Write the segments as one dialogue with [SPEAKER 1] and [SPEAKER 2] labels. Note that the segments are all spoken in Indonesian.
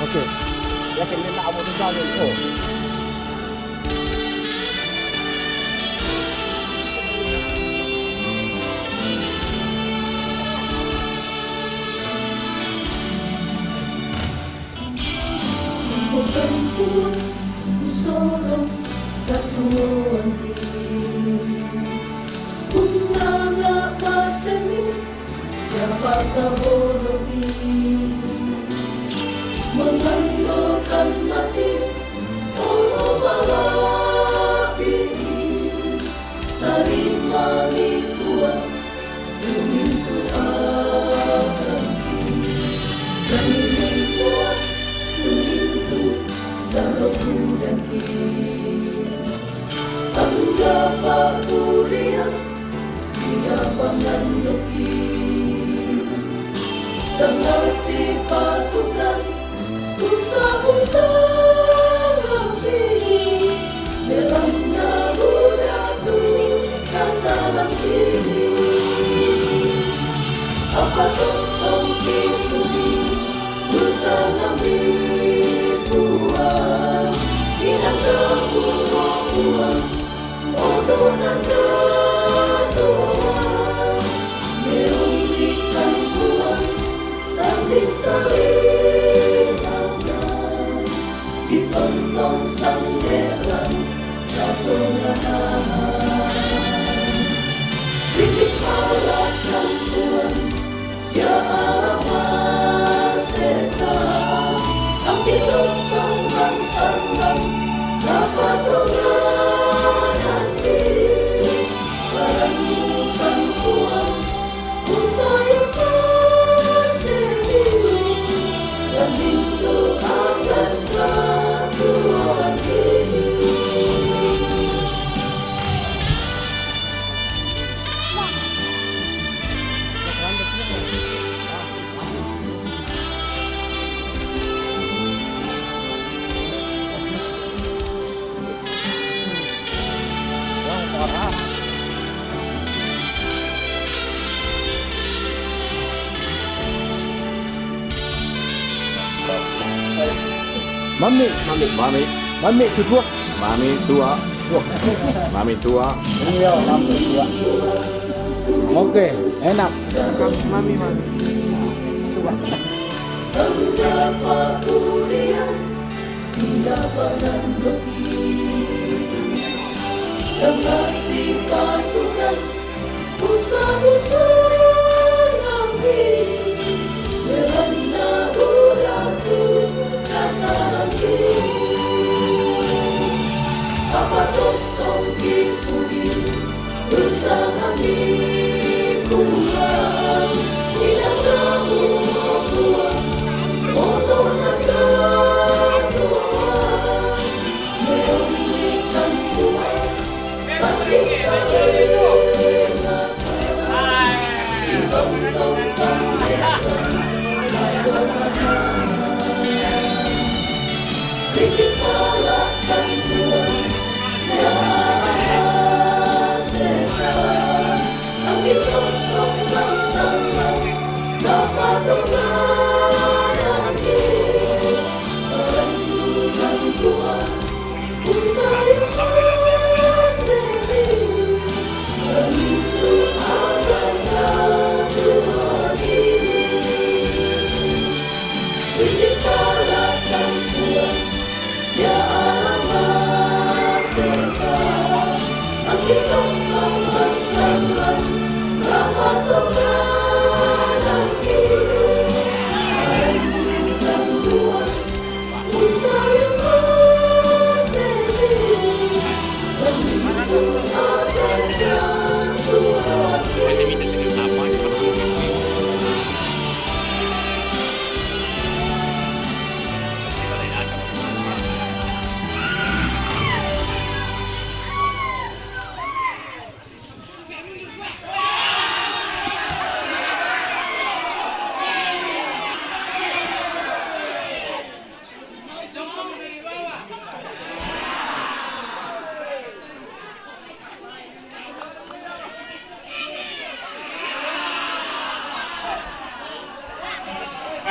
[SPEAKER 1] Okey. Yakin din na amo din sa amin. Oh.
[SPEAKER 2] Bukan pun sorong katuan Unanga masemi siapa kaborobi Mengandalkan mati Allah malapini Terima mikuan Demi Tuhan Dan mikuan Demi Saloku dan Anggap aku lihat siapa nanduki Dengan si patukan usah-usah lebih dalam nabudatu kasalam kini apa tentang kini usah ngambil Tuhan inang keburuan odonan Tuhan meumbikan Tuhan tapi ditonton sanggeran kebenaran titik malakkan Tuhan siapa setan ambil tentang mantangan dapat Tuhan nanti menemukan Tuhan untuk yang sedih dan pintu akan Tuhan ini.
[SPEAKER 1] Mami cukup.
[SPEAKER 3] Mami tua.
[SPEAKER 1] Iya, mami tua. Oke, enak. Mami. Coba.
[SPEAKER 2] Betapa kuliah siapa nanduki Dengan si patukan usah-usah ngambil Merana uratu kasaran apa tentang kipuri usah ngambil Tuhan tidak kamu Tuhan odonan Tuhan meumbikan Tuhan tapi tak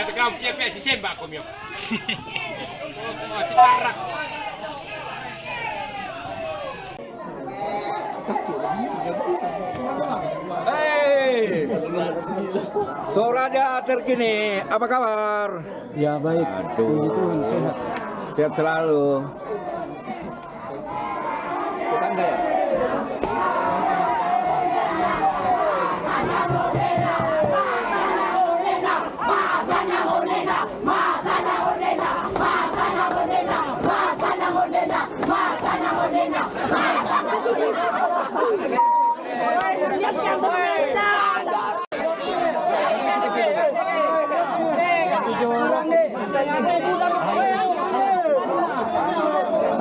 [SPEAKER 3] Kata kau pia si sembak kau mio. Si tarak.
[SPEAKER 1] Hei, Toraja terkini, apa kabar?
[SPEAKER 4] Ya baik, puji Tuhan sehat.
[SPEAKER 1] Sehat selalu. Tetangga ya?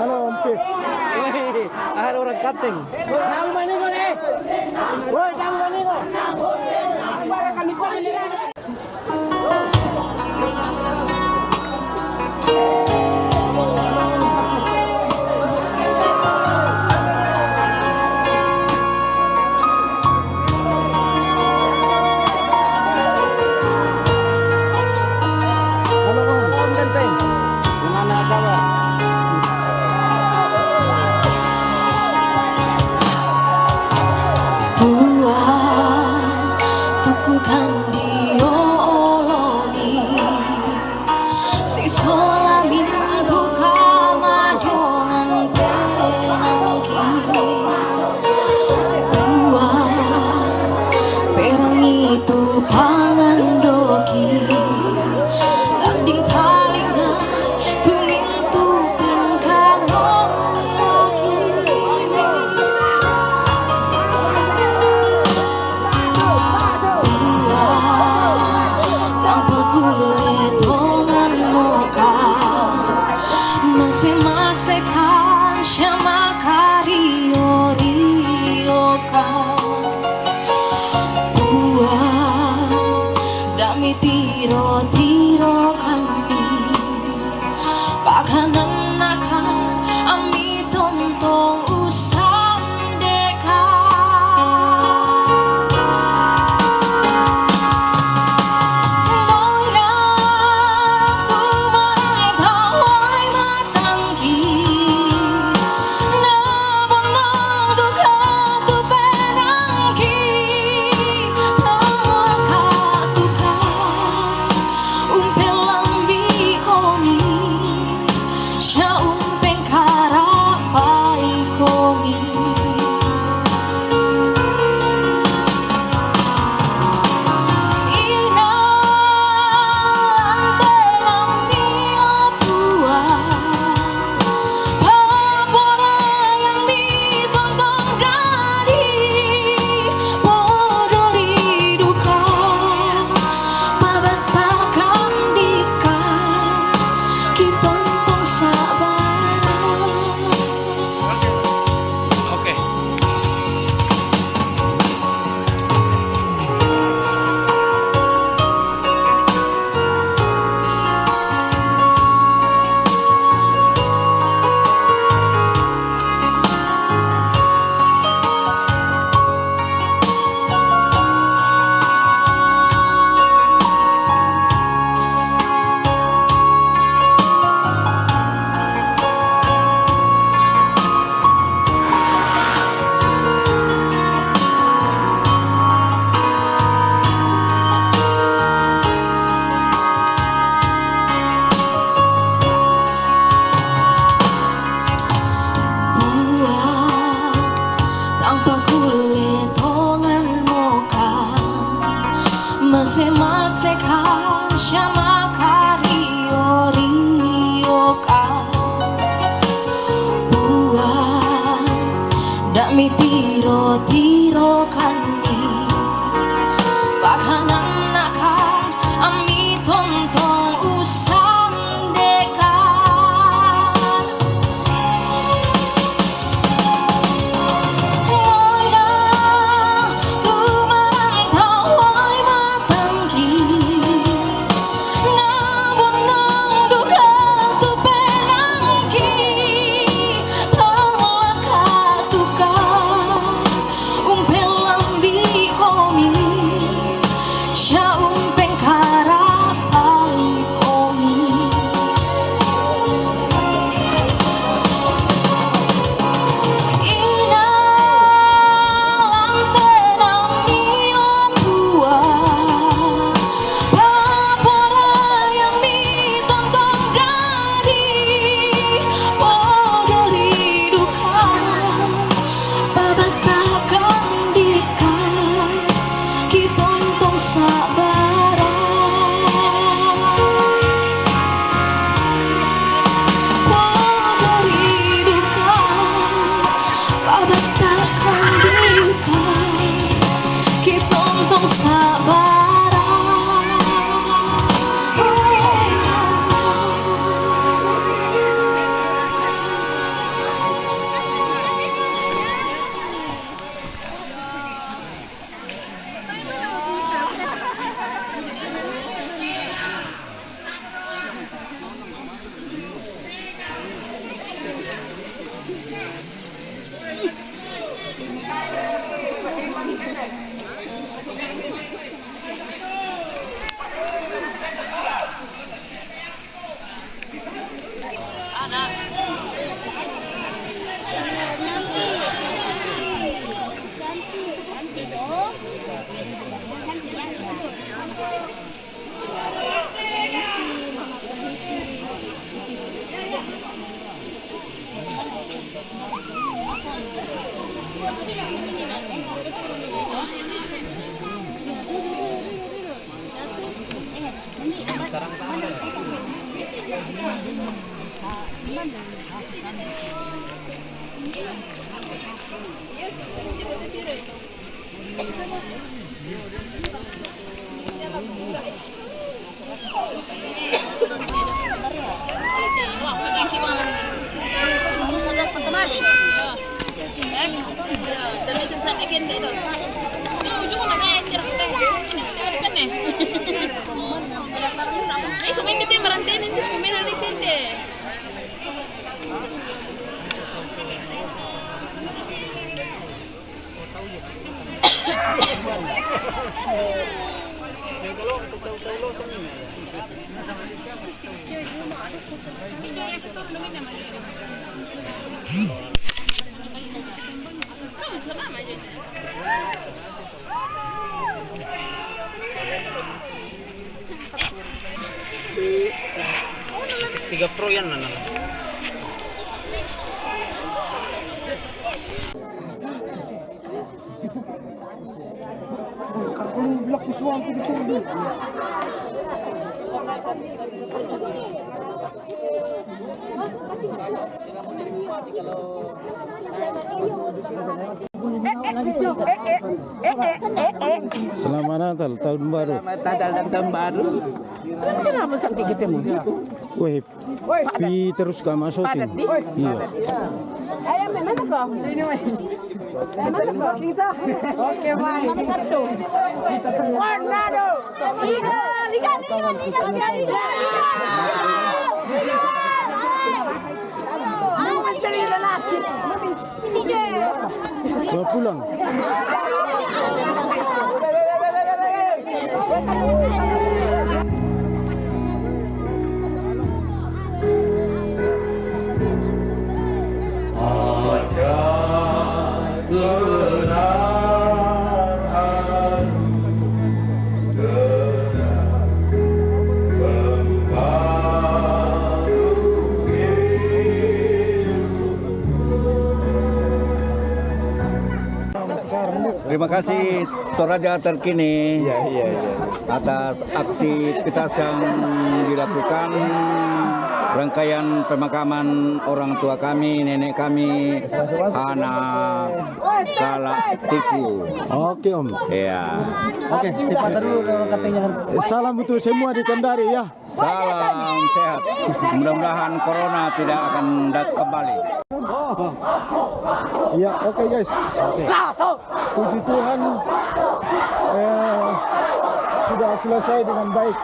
[SPEAKER 4] Halo Om Pip. Ada orang kapten. Halo Om Ganteng. Gimana kabar?
[SPEAKER 2] Buah tuku kandio oloni si sola minggu kamadiongan penangki buah perang itu pangandoki landing talinga tumin tupin kamoyoki tanpa kulit dengan muka masih kan sama kario rioka buah dami tiro tiro kami pakanan naka ami tontong usam deka
[SPEAKER 3] Tiga pro yan na.
[SPEAKER 4] Kalau blok visual tu betul. Selamat Natal, tahun baru.
[SPEAKER 5] Natal dan tahun baru. Kenapa sampai ketemu?
[SPEAKER 4] Weh, pi terus kau masukin. Iya.
[SPEAKER 5] Ayah mana kau? Sini weh. Kita. Oke, Mai. Mana satu? Warna do. Liga. Cari lelaki. Ini dia.
[SPEAKER 4] Kau pulang.
[SPEAKER 1] Terima kasih Toraja terkini atas aktivitas yang dilakukan rangkaian pemakaman orang tua kami, nenek kami, anak Kalatiku.
[SPEAKER 4] Oke Om.
[SPEAKER 1] Ya.
[SPEAKER 4] Oke, cepat dulu katanya. Salam untuk semua di Kendari ya.
[SPEAKER 1] Salam sehat. Mudah-mudahan corona tidak akan kembali.
[SPEAKER 4] Ya, oke guys. Puji Tuhan sudah selesai dengan baik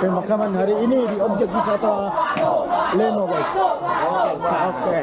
[SPEAKER 4] pemakaman hari ini di objek wisata Leno guys. Oke.